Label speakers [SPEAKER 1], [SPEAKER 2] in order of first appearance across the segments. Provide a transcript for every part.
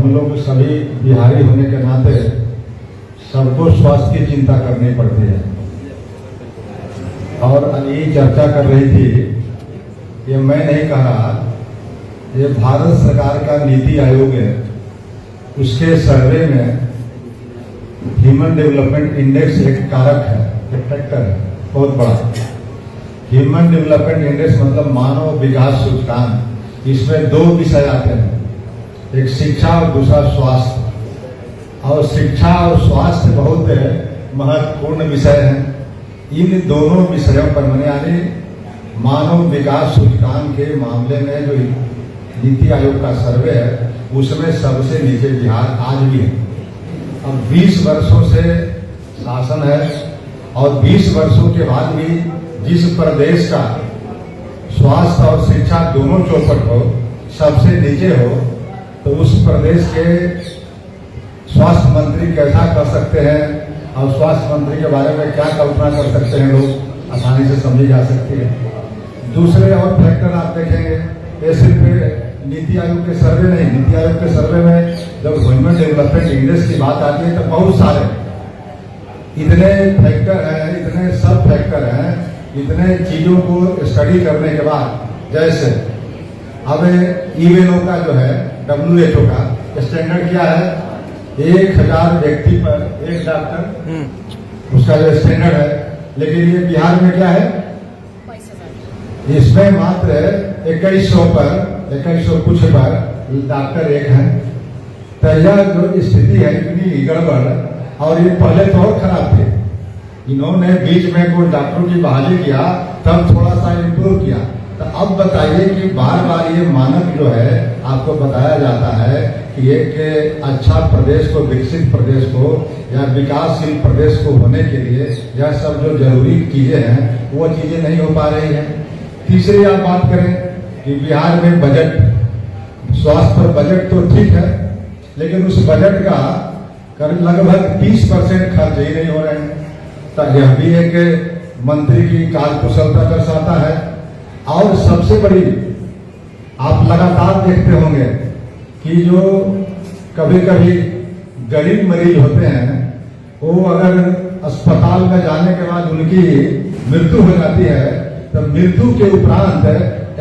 [SPEAKER 1] हम लोग सभी बिहारी होने के नाते सबको स्वास्थ्य की चिंता करनी पड़ती है। और यही चर्चा कर रही थी, ये मैं नहीं कहा, ये भारत सरकार का नीति आयोग है, उसके सर्वे में ह्यूमन डेवलपमेंट इंडेक्स एक कारक है, एक फैक्टर है बहुत बड़ा। ह्यूमन डेवलपमेंट इंडेक्स मतलब मानव विकास सूचकांक। इसमें दो विषय आते हैं, एक शिक्षा और दूसरा स्वास्थ्य। और शिक्षा और स्वास्थ्य बहुत महत्वपूर्ण विषय हैं। इन दोनों विषयों पर मैंने यानी मानव विकास सूचकांक के मामले में जो नीति आयोग का सर्वे है उसमें सबसे नीचे बिहार आज भी है। अब 20 वर्षों से शासन है और 20 वर्षों के बाद भी जिस प्रदेश का स्वास्थ्य और शिक्षा दोनों चौपट हो, सबसे नीचे हो, तो उस प्रदेश के स्वास्थ्य मंत्री कैसा कर सकते हैं और स्वास्थ्य मंत्री के बारे में क्या कल्पना कर सकते हैं लोग आसानी से समझी जा सकती है। दूसरे और फैक्टर आप देखेंगे, ये सिर्फ नीति आयोग के सर्वे नहीं, नीति आयोग के सर्वे में जब ह्यूमन डेवलपमेंट इंडेक्स की बात आती है तो बहुत सारे इतने फैक्टर हैं, इतने सब फैक्टर हैं, इतने चीजों को स्टडी करने के बाद, जैसे अब ईवेनो का जो है WHO का स्टैंडर्ड क्या है, 1000 व्यक्ति पर एक डॉक्टर, उसका जो स्टैंडर्ड है। लेकिन ये बिहार में क्या है, इसमें मात्र 2100 कुछ पर डॉक्टर एक है। तो यह जो स्थिति है इतनी गड़बड़, और ये पहले तो और खराब थे, इन्होंने बीच में कोई डॉक्टरों की बहाली किया तब थोड़ा सा इम्प्रूव किया। तो अब बताइए कि बार बार ये मानक जो है आपको बताया जाता है कि एक अच्छा प्रदेश को, विकसित प्रदेश को या विकासशील प्रदेश को होने के लिए यह सब जो जरूरी चीजें हैं वो चीजें नहीं हो पा रही हैं। तीसरी आप बात करें कि बिहार में बजट, स्वास्थ्य पर बजट तो ठीक है, लेकिन उस बजट का लगभग 30% खर्च ही नहीं हो रहे हैं। तो यह भी एक मंत्री की कार्यकुशलता दर्शाता है। और सबसे बड़ी, आप लगातार देखते होंगे कि जो कभी कभी गरीब मरीज होते हैं वो अगर अस्पताल में जाने के बाद उनकी मृत्यु हो जाती है तो मृत्यु के उपरांत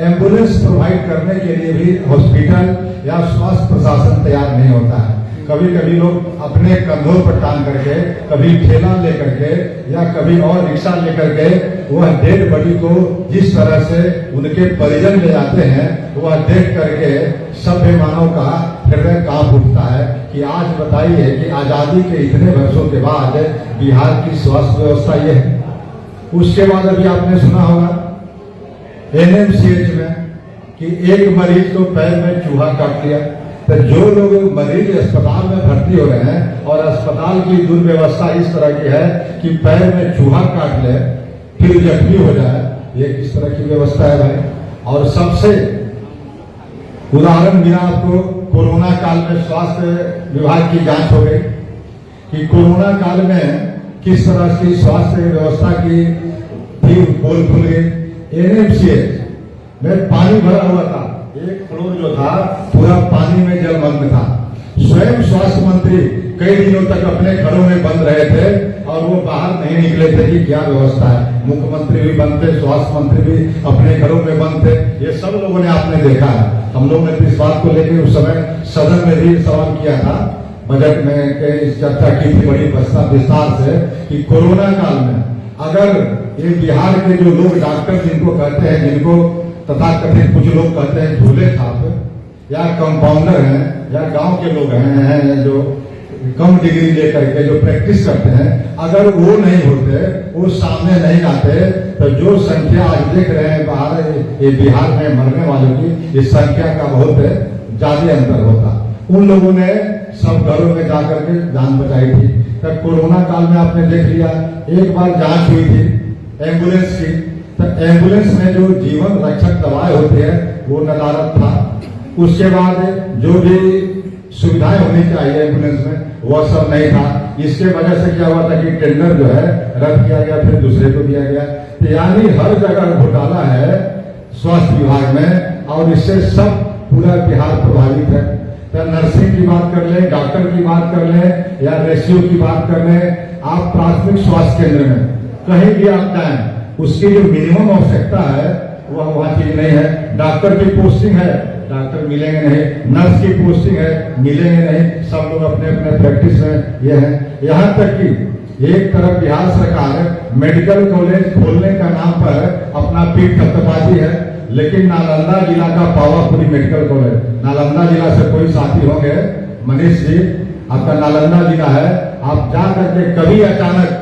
[SPEAKER 1] एम्बुलेंस प्रोवाइड करने के लिए भी हॉस्पिटल या स्वास्थ्य प्रशासन तैयार नहीं होता है। कभी कभी लोग अपने कंधों पर टांग करके, कभी ठेला लेकर के या कभी और रिक्शा लेकर के वह डेड बॉडी को जिस तरह से उनके परिजन ले जाते हैं, वह देख करके सभ्य मानव का हृदय कांप उठता है कि आज बताइए कि आजादी के इतने वर्षों के बाद बिहार की स्वास्थ्य व्यवस्था ये है। उसके बाद अभी आपने सुना होगा NMCH में कि एक मरीज को पैर में चूहा काट लिया। तो जो लोग मरीज अस्पताल में भर्ती हो रहे हैं और अस्पताल की दुर्व्यवस्था इस तरह की है कि पैर में चूहा काट ले फिर जख्मी हो जाए, ये किस तरह की व्यवस्था है भाई। और सबसे उदाहरण बिना आपको कोरोना काल में स्वास्थ्य विभाग की जांच हो गई कि कोरोना काल में किस तरह की स्वास्थ्य व्यवस्था की थी, पोल खुल गई। NMCH में पानी भरा हुआ था, एक फ्लोर जो था पूरा पानी में जलमग्न था। स्वयं स्वास्थ्य मंत्री कई दिनों तक अपने घरों में बंद रहे थे और वो बाहर नहीं निकले थे कि क्या व्यवस्था है। मुख्यमंत्री भी बंद थे, स्वास्थ्य मंत्री भी अपने घरों में बंद थे। ये सब लोगों ने आपने देखा है। हम लोगों ने इस बात को लेकर उस समय सदन में भी सवाल किया था, बजट में इस चर्चा की थी बड़ी विस्तार से कि कोरोना काल में अगर ये बिहार के जो लोग डॉक्टर जिनको कहते हैं, जिनको तथा कथित कुछ लोग कहते हैं झूले छाप या कंपाउंडर हैं या गांव के लोग हैं जो कम डिग्री लेकर के जो प्रैक्टिस करते हैं, अगर वो नहीं होते, वो सामने नहीं आते, तो जो संख्या आज देख रहे हैं बाहर ये बिहार में मरने वालों की, इस संख्या का बहुत ज्यादा अंतर होता। उन लोगों ने सब घरों में जाकर के जान बचाई थी। तब कोरोना काल में आपने देख लिया, एक बार जांच हुई थी एम्बुलेंस की, तो एम्बुलेंस में जो जीवन रक्षक दवाएं होती है वो नदारद था। उसके बाद जो भी सुविधाएं होनी चाहिए एम्बुलेंस में वह सब नहीं था। इसके वजह से क्या हुआ था कि टेंडर जो है रद्द किया गया, फिर दूसरे को दिया गया। तो यानी हर जगह घोटाला है स्वास्थ्य विभाग में और इससे सब पूरा बिहार प्रभावित है। तो नर्सिंग की बात कर लें, डॉक्टर की बात कर लें या रेस्क्यू की बात कर लें, आप प्राथमिक स्वास्थ्य केंद्र में कहीं भी आप जाएं, उसकी जो मिनिमम आवश्यकता है वह वहां चीज नहीं है। डॉक्टर की पोस्टिंग है, डॉक्टर मिलेंगे नहीं, नर्स की पोस्टिंग है, मिलेंगे नहीं, सब लोग अपने अपने प्रैक्टिस में ये है। यहाँ तक कि एक तरफ बिहार सरकार मेडिकल कॉलेज खोलने का नाम पर अपना पीठ थपथपाती है, लेकिन नालंदा जिला का पावापुरी मेडिकल कॉलेज, नालंदा जिला से कोई साथी होंगे मनीष जी, आपका नालंदा जिला है, आप जा करके कभी अचानक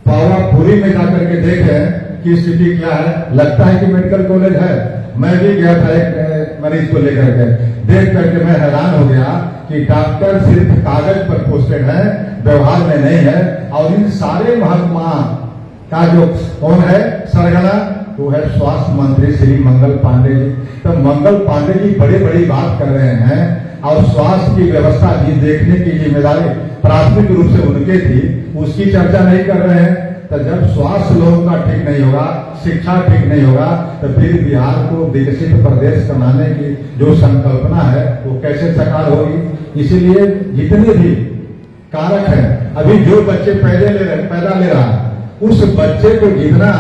[SPEAKER 1] पावापुरी में जाकर के देखें कि स्थिति क्या है, लगता है कि मेडिकल कॉलेज है। मैं भी गया था एक मरीज को लेकर के, देख करके मैं हैरान हो गया कि डॉक्टर सिर्फ कागज पर पोस्टेड है, व्यवहार में नहीं है। और इन सारे महकमा का जो कौन है सरगना, वो है स्वास्थ्य मंत्री श्री मंगल पांडे जी। तो मंगल पांडे जी बड़ी बड़ी बात कर रहे हैं और स्वास्थ्य की व्यवस्था भी देखने की जिम्मेदारी प्राथमिक रूप से उनके थी, उसकी चर्चा नहीं कर रहे हैं। तो जब स्वास्थ्य लोगों का ठीक नहीं होगा, शिक्षा ठीक नहीं होगा, तो फिर बिहार को विकसित प्रदेश बनाने की जो संकल्पना है वो कैसे साकार होगी। इसीलिए जितने भी कारक हैं, अभी जो बच्चे पैदा ले रहा है, उस बच्चे को जितना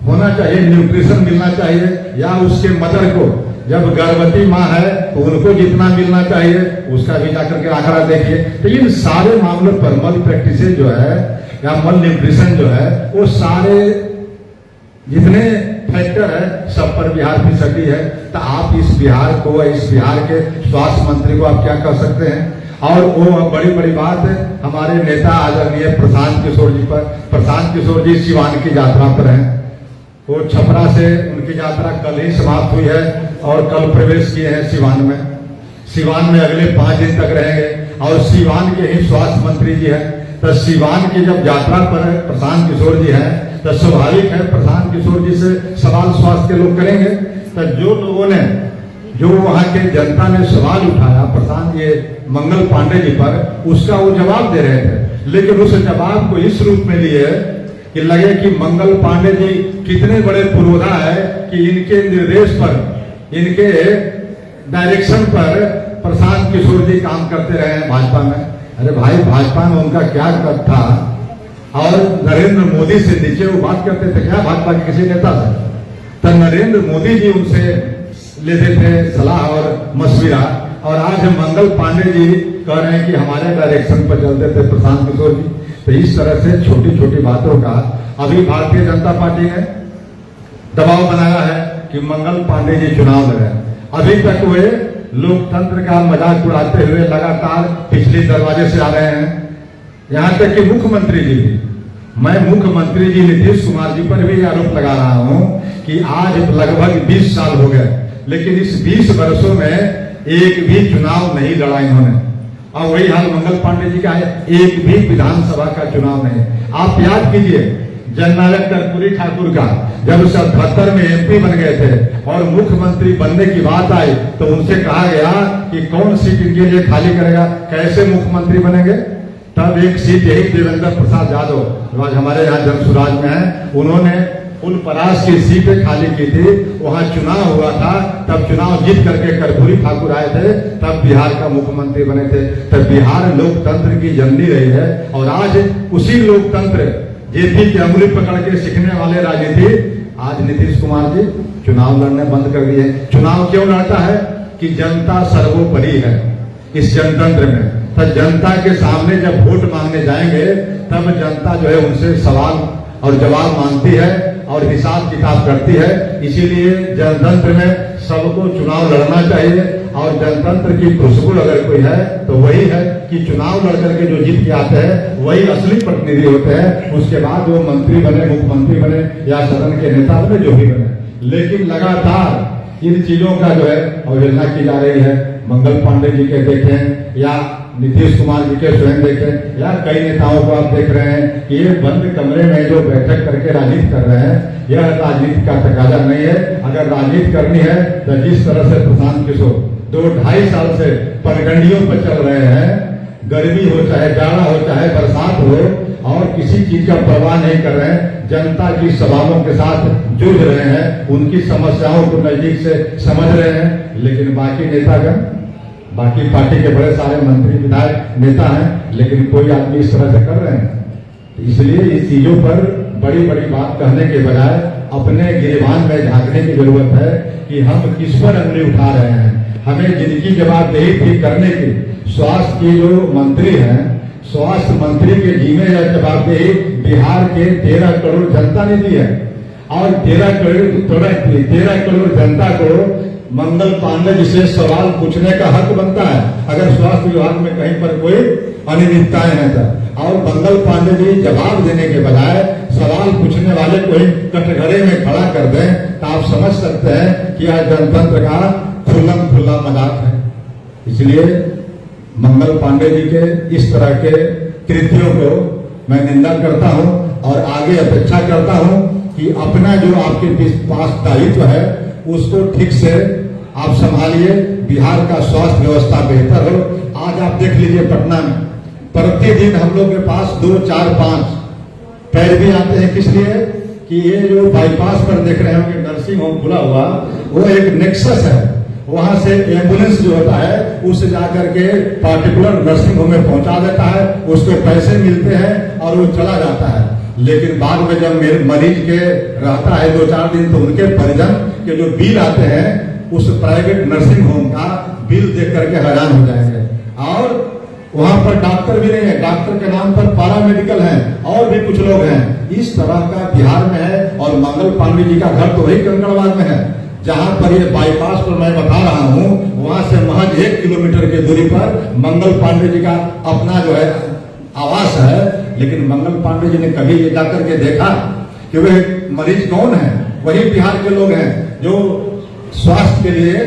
[SPEAKER 1] होना चाहिए, न्यूट्रिशन मिलना चाहिए, या उसके मदर को जब गर्भवती माँ है तो उनको जितना मिलना चाहिए उसका भी जाकर के आंकड़ा देखिए। तो इन सारे मामलों पर मल प्रैक्टिस जो है या मल न्यूट्रिशन जो है, वो सारे जितने फैक्टर है सब पर बिहार फिसली है। तो आप इस बिहार को, इस बिहार के स्वास्थ्य मंत्री को आप क्या कर सकते हैं। और वो बड़ी बड़ी बात है हमारे नेता आदरणीय प्रशांत किशोर जी पर। प्रशांत किशोर जी सिवान की यात्रा पर हैं, वो छपरा से उनकी यात्रा कल ही समाप्त हुई है और कल प्रवेश किए हैं सिवान में। सिवान में अगले 5 दिन तक रहेंगे और सिवान के ही स्वास्थ्य मंत्री जी हैं। तो सिवान की जब यात्रा पर प्रशांत किशोर जी हैं तो स्वाभाविक है प्रशांत किशोर जी से सवाल स्वास्थ्य के लोग करेंगे। तो जो लोगों ने, जो वहां के जनता ने सवाल उठाया प्रशांत ये मंगल पांडे जी पर, उसका वो जवाब दे रहे थे, लेकिन उस जवाब को इस रूप में लिए कि लगे कि मंगल पांडे जी कितने बड़े पुरोधा है कि इनके निर्देश पर, इनके डायरेक्शन पर प्रशांत किशोर जी काम करते रहे हैं भाजपा में। अरे भाई, भाजपा में उनका क्या कद था और नरेंद्र मोदी से नीचे वो बात करते थे क्या भाजपा के किसी नेता से? तो नरेंद्र मोदी जी उनसे लेते थे सलाह और मशविरा, और आज मंगल पांडे जी कह रहे हैं कि हमारे डायरेक्शन पर चलते थे प्रशांत किशोर जी। तो इस तरह से छोटी छोटी बातों का अभी भारतीय जनता पार्टी ने दबाव बनाया है कि मंगल पांडे जी चुनाव लड़े। अभी तक वे लोकतंत्र का मजाक उड़ाते हुए लगातार पिछले दरवाजे से आ रहे हैं। यहाँ तक कि मुख्यमंत्री जी भी, मैं मुख्यमंत्री जी नीतीश कुमार जी पर भी आरोप लगा रहा हूं कि आज लगभग 20 साल हो गए, लेकिन इस 20 वर्षों में एक भी चुनाव नहीं लड़ा इन्होंने। और वही हाल मंगल पांडे जी का है, एक भी विधानसभा का चुनाव नहीं। आप याद कीजिए जननायक कर्पूरी ठाकुर का, जब 77 में एमपी बन गए थे और मुख्यमंत्री बनने की बात आई तो उनसे कहा गया कि कौन सीट इनके लिए खाली करेगा, कैसे मुख्यमंत्री बनेंगे। तब एक सीट यही देवेंद्र प्रसाद यादव जो आज हमारे यहाँ जनसुराज में है, उन्होंने फुलपरास की सीट खाली की थी, वहां चुनाव हुआ था, तब चुनाव जीत करके कर्पूरी ठाकुर आए थे, तब बिहार का मुख्यमंत्री बने थे। तब बिहार लोकतंत्र की जननी रही है और आज उसी लोकतंत्र जेपी की अंगुली पकड़ के सीखने वाले राजनीति आज नीतीश कुमार जी चुनाव लड़ने बंद कर दिए। चुनाव क्यों लड़ता है कि जनता सर्वोपरि है इस जनतंत्र में। तो जनता के सामने जब वोट मांगने जाएंगे तब जनता जो है उनसे सवाल और जवाब मांगती है और हिसाब किताब करती है। इसीलिए जनतंत्र में सबको चुनाव लड़ना चाहिए और जनतंत्र की खुशबू अगर कोई है तो वही है कि चुनाव लड़ करके जो जीत के आते हैं वही असली प्रतिनिधि होते हैं। उसके बाद वो मंत्री बने, मुख्यमंत्री बने या सदन के नेता बने, जो भी बने। लेकिन लगातार इन चीजों का जो है अवहेलना की जा रही है। मंगल पांडे जी के देखें या नीतीश कुमार जी के स्वयं देखें या कई नेताओं को आप देख रहे हैं कि ये बंद कमरे में जो बैठक करके राजनीति कर रहे हैं, यह राजनीति का तकाजा नहीं है। अगर राजनीति करनी है तो जिस तरह से प्रशांत किशोर 2-2.5 साल से पगडंडियों पर चल रहे हैं, गर्मी हो चाहे जाड़ा हो चाहे बरसात हो, और किसी चीज का परवाह नहीं कर रहे हैं, जनता की सवालों के साथ जुड़ रहे हैं, उनकी समस्याओं को नजदीक से समझ रहे हैं। लेकिन बाकी नेतागण बाकी पार्टी के बड़े सारे मंत्री विधायक नेता हैं, लेकिन कोई आदमी इस तरह से कर रहे हैं। इसलिए इस चीजों पर बड़ी बड़ी बात कहने के बजाय अपने गिरबान में झांकने की जरूरत है कि हम किस पर अंगुली उठा रहे हैं। हमें जिनकी जवाबदेही थी करने की, स्वास्थ्य की जो मंत्री हैं, स्वास्थ्य मंत्री के जिम्मे यह जवाबदेही बिहार के 13 करोड़ जनता ने दी है और 13 करोड़ जनता को मंगल पांडे जी से सवाल पूछने का हक बनता है अगर स्वास्थ्य विभाग में कहीं पर कोई अनियमितताएं हैं तो। और मंगल पांडे जी जवाब देने के बजाय सवाल पूछने वाले को ही कटघरे में खड़ा कर दें तो आप समझ सकते हैं कि यह जनतंत्र का खुला मजाक है। इसलिए मंगल पांडे जी के इस तरह के कृत्यों को मैं निंदा करता हूं और आगे अपेक्षा करता हूं कि अपना जो आपके पास दायित्व है उसको ठीक से आप संभालिए, बिहार का स्वास्थ्य व्यवस्था बेहतर हो। आज आप देख लीजिए पटना में प्रतिदिन हम लोग के पास 2, 4, 5 पैरवी आते हैं। किस लिए कि ये जो बाईपास पर देख रहे होंगे नर्सिंग होम खुला हुआ, वो एक नेक्सस है। वहां से एम्बुलेंस जो होता है उसे जाकर के पार्टिकुलर नर्सिंग होम में पहुंचा देता है, उसको पैसे मिलते हैं और वो चला जाता है। लेकिन बाद में जब मेरे मरीज के रहता है 2-4 दिन तो उनके परिजन के जो बिल आते हैं उस प्राइवेट नर्सिंग होम का बिल देख करके हैरान हो जाएंगे। और वहां पर डॉक्टर भी नहीं है, डॉक्टर के नाम पर पैरामेडिकल हैं और भी कुछ लोग हैं। इस तरह का बिहार में है। और मंगल पांडे जी का घर तो वही कंकड़बाग में है जहां पर ये बाईपास पर मैं बता रहा हूं, वहां से महज 1 किलोमीटर की दूरी पर मंगल पांडे जी का अपना जो है आवास है। लेकिन मंगल पांडे जी ने कभी ये जाकर के देखा कि वे मरीज कौन है? वही बिहार के लोग हैं जो स्वास्थ्य के लिए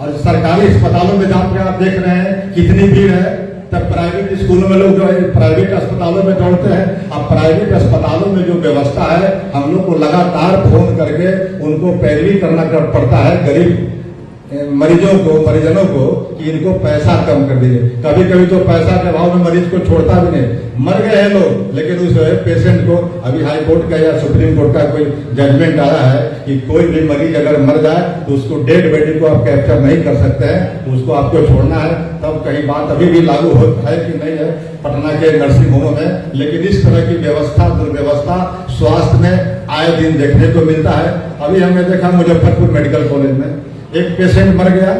[SPEAKER 1] और सरकारी अस्पतालों में जाकर आप देख रहे हैं कितनी भीड़ है। तब प्राइवेट स्कूलों में लोग जो है प्राइवेट अस्पतालों में दौड़ते हैं। अब प्राइवेट अस्पतालों में जो व्यवस्था है, हम लोग को लगातार फोन करके उनको पैरवी करना पड़ता है गरीब परिजनों को कि इनको पैसा कम कर दीजिए। कभी कभी तो पैसा के अभाव में मरीज को छोड़ता भी नहीं। मर गए हैं लोग, लेकिन उस पेशेंट को अभी हाई कोर्ट का या सुप्रीम कोर्ट का कोई जजमेंट आया है कि कोई भी मरीज अगर मर जाए तो उसको डेड बॉडी को आप कैप्चर नहीं कर सकते हैं, उसको आपको छोड़ना है। तब कहीं बात अभी भी लागू है कि नहीं है पटना के नर्सिंग होमों में। लेकिन इस तरह की व्यवस्था दुर्व्यवस्था स्वास्थ्य में आए दिन देखने को मिलता है। अभी हमने देखा मुजफ्फरपुर मेडिकल कॉलेज में एक पेशेंट मर गया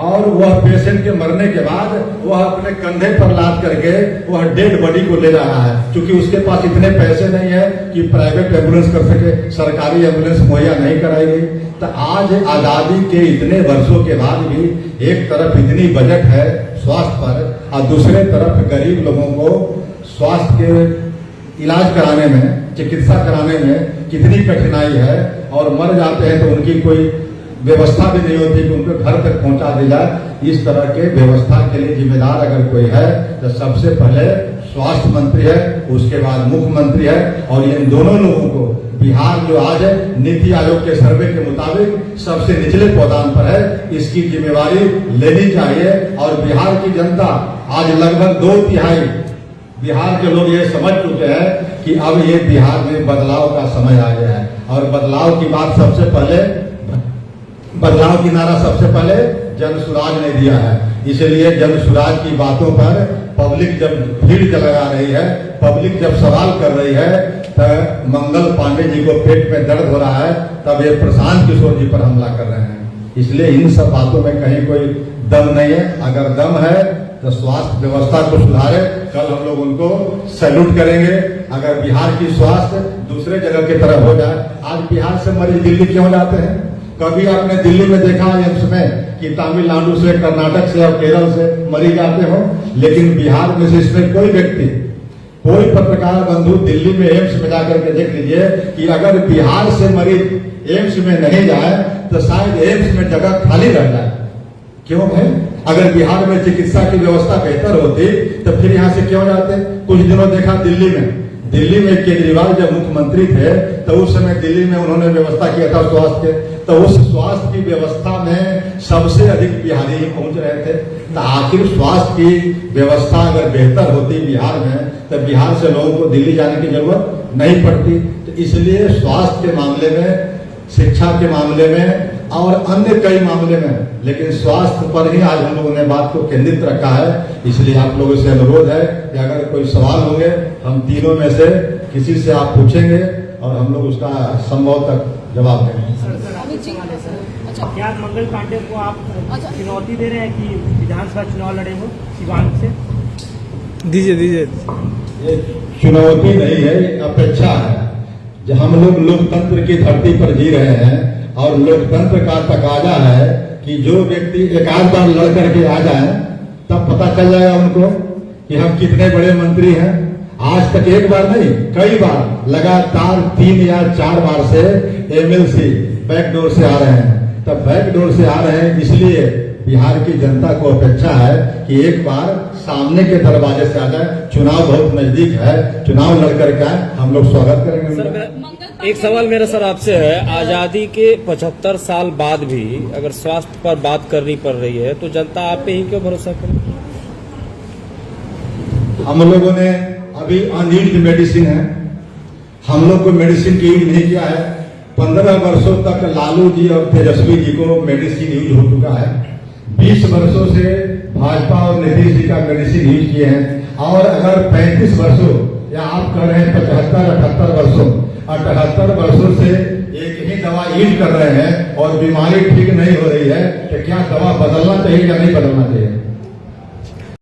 [SPEAKER 1] और वह पेशेंट के मरने के बाद वह अपने कंधे पर लाद करके वह डेड बॉडी को ले जा रहा है, क्योंकि उसके पास इतने पैसे नहीं है कि प्राइवेट एम्बुलेंस कर सके, सरकारी एम्बुलेंस मुहैया नहीं कराई गई। तो आज आजादी के इतने वर्षों के बाद भी एक तरफ इतनी बजट है स्वास्थ्य पर और दूसरे तरफ गरीब लोगों को स्वास्थ्य के इलाज कराने में, चिकित्सा कराने में कितनी कठिनाई है और मर जाते हैं तो उनकी कोई व्यवस्था भी नहीं होती कि उनको घर तक पहुंचा दी जाए। इस तरह के व्यवस्था के लिए जिम्मेदार अगर कोई है तो सबसे पहले स्वास्थ्य मंत्री है, उसके बाद मुख्यमंत्री है। और इन दोनों लोगों को बिहार जो आज है नीति आयोग के सर्वे के मुताबिक सबसे निचले पौधान पर है, इसकी जिम्मेवारी लेनी चाहिए। और बिहार की जनता आज लगभग 2/3 बिहार के लोग ये समझ चुके हैं कि अब ये बिहार में बदलाव का समय आ गया है। और बदलाव की बात बदलाव की नारा सबसे पहले जन सुराज ने दिया है। इसलिए जन सुराज की बातों पर पब्लिक जब भीड़ लगा रही है, पब्लिक जब सवाल कर रही है, तो मंगल पांडे जी को पेट में दर्द हो रहा है, तब ये प्रशांत किशोर जी पर हमला कर रहे हैं। इसलिए इन सब बातों में कहीं कोई दम नहीं है। अगर दम है तो स्वास्थ्य व्यवस्था को सुधारे, कल हम लोग उनको सैल्यूट करेंगे। अगर बिहार की स्वास्थ्य दूसरे जगह की तरह हो जाए, आज बिहार से मरीज दिल्ली क्यों जाते हैं? कभी आपने दिल्ली में देखा एम्स में कि तमिलनाडु से, कर्नाटक से और केरल से मरीज आते हो, लेकिन बिहार में से इसमें कोई व्यक्ति, कोई पत्रकार बंधु दिल्ली में एम्स में जाकर के देख लीजिए कि अगर बिहार से मरीज एम्स में नहीं जाए तो शायद एम्स में जगह खाली रह जाए। क्यों भाई? अगर बिहार में चिकित्सा की व्यवस्था बेहतर होती तो फिर यहाँ से क्यों जाते? कुछ दिनों देखा दिल्ली में केजरीवाल जब मुख्यमंत्री थे तो उस समय दिल्ली में उन्होंने व्यवस्था किया था स्वास्थ्य के, तो उस स्वास्थ्य की व्यवस्था में सबसे अधिक बिहारी ही पहुंच रहे थे। तो आखिर स्वास्थ्य की व्यवस्था अगर बेहतर होती बिहार में तो बिहार से लोगों को दिल्ली जाने की जरूरत नहीं पड़ती। तो इसलिए स्वास्थ्य के मामले में, शिक्षा के मामले में और अन्य कई मामले में, लेकिन स्वास्थ्य पर ही आज हम लोगों ने बात को केंद्रित रखा है। इसलिए आप लोगों से अनुरोध है कि अगर कोई सवाल होंगे, हम तीनों में से किसी से आप पूछेंगे और हम लोग उसका संभव तक जवाब देंगे।
[SPEAKER 2] अच्छा, क्या मंगल पांडे को आप चुनौती दे रहे हैं कि विधानसभा चुनाव लड़े हो सिवान से?
[SPEAKER 3] दीजिए
[SPEAKER 1] ये चुनौती नहीं है, ये अपेक्षा है। जो हम लोग लोकतंत्र की धरती पर जी रहे हैं और लोकतंत्र का तकाजा है कि जो व्यक्ति एक आध बार लड़ करके आ जाए तब पता चल जाएगा उनको कि हम कितने बड़े मंत्री हैं। आज तक एक बार नहीं, कई बार लगातार 3 या 4 बार से एमएलसी बैकडोर से आ रहे हैं। तब बैकडोर से आ रहे हैं इसलिए बिहार की जनता को अपेक्षा है कि एक बार सामने के दरवाजे से आ जाए। चुनाव बहुत नजदीक है, चुनाव लड़कर के हम लोग स्वागत करेंगे।
[SPEAKER 3] सर, एक सवाल मेरा सर आपसे है, आजादी के 75 साल बाद भी अगर स्वास्थ्य पर बात करनी पड़ रही है तो जनता आप पे ही क्यों भरोसा करे?
[SPEAKER 1] हम लोगों ने अभी अनयूज्ड मेडिसिन है, हम लोग को मेडिसिन की यूज नहीं किया है। 15 वर्षों तक लालू जी और तेजस्वी जी को मेडिसिन यूज हो चुका है। 20 वर्षों से भाजपा और नीतीश जी का मेडिसिन यूज किए हैं। और अगर 35 वर्षों या आप कह रहे हैं 75-78 वर्षों, 78 वर्षों से एक ही दवा यूज कर रहे हैं और बीमारी ठीक नहीं हो रही है, तो क्या दवा बदलना चाहिए या नहीं बदलना चाहिए?